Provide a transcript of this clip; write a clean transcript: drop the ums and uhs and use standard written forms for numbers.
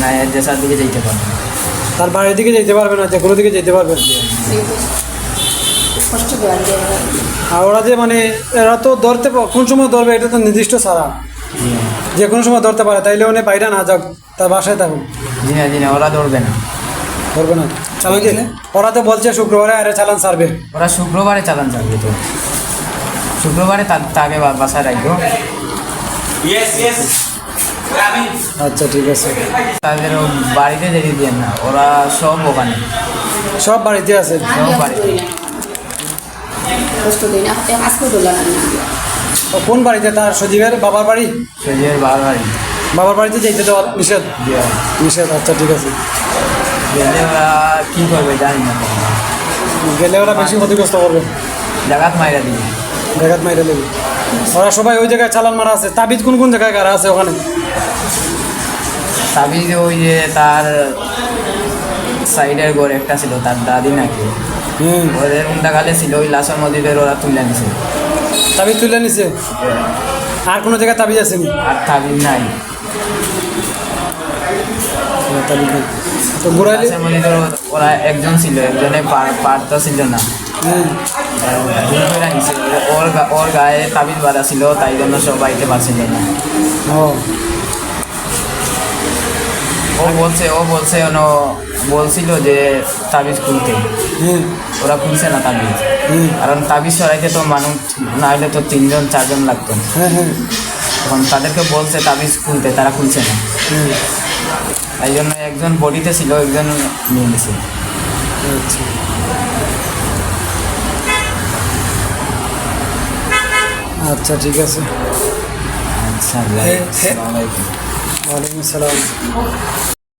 না জেসার দিকে যেতে পারবে না। তার বাড়ির দিকে যেতে পারবে না, যে কোনো দিকে যেতে পারবে। কষ্ট করে আর ওরা যে মানে এরা তো ধরতে কোন সময় ধরবে এটা তো নির্দিষ্ট ছাড়া, যে কোনো সময় ধরতে পারে, তাইলে উনি বাইরে না যাক, তার বাসায় থাকুন। জি না ওরা ধরবে না। ধরবে না চালান গেলে? ওরা তো বলছে শুক্রবারে আরে চালান ছাড়বে। ওরা শুক্রবারে চালান চালবে, তো শুক্রবারে তাকে বাসায় রাখবো। আচ্ছা ঠিক আছে। তাদের বাড়িতে যেতে দিয়ে না, ওরা সব ওখানে, সব বাড়িতে আছে? সব বাড়িতে। কষ্ট দিই না, আজকে দোলা না। ও কোন বাড়িতে? তার সজীবের বাবার বাড়ি? সজীবের বাবার বাড়ি। বাবার বাড়িতে যেতে দেওয়া নিষেধ? দিয়ে নিষেধ, আচ্ছা ঠিক আছে। গেলে ওরা কী করবে জানি না, গেলে ওরা বেশি ক্ষতিগ্রস্ত করবে, জাগাত মাইরা দিবে। জায়গাত মাইরে নেবে। ওরা সবাই ওই জায়গায় চালান মারা আছে। তাবিজ কোন কোন জায়গায় কারা আছে ওখানে? তাবিজ ওই যে তার সাইডের ঘর একটা ছিল, তার দাদি নাকি ওদের উন্ডাকালে ছিল, ওই লাশার মধ্যে ওরা তুলে নিছে। তাবিজ তুলে নিছে? আর কোনো জায়গায় তাবিজ আসেনি? আর তাবিজ নাই। তাবিজ নেই। তো ঘুরাইলে লাশের মধ্যে ওরা একজন ছিল, একজনে পারতা ছিল না, ভুল করে নিছে। ওর গায়ে তাবিজ বাঁধা ছিল, তাই জন্য সব বাড়িতে পারছিল না। ও বলছিল যে তাবিজ খুলতে, ওরা খুলছে না তাবিজ। কারণ তাবিজ সরাইতে তো মানুষ না হলে তো 3-4জন লাগতো। তখন তাদেরকে বলছে তাবিজ খুলতে, তারা খুলছে না। তাই জন্য একজন বডিতে ছিল, একজন নিয়ে নিছে। আচ্ছা ঠিক আছে। আচ্ছা, ওয়ালাইকুম আসসালাম।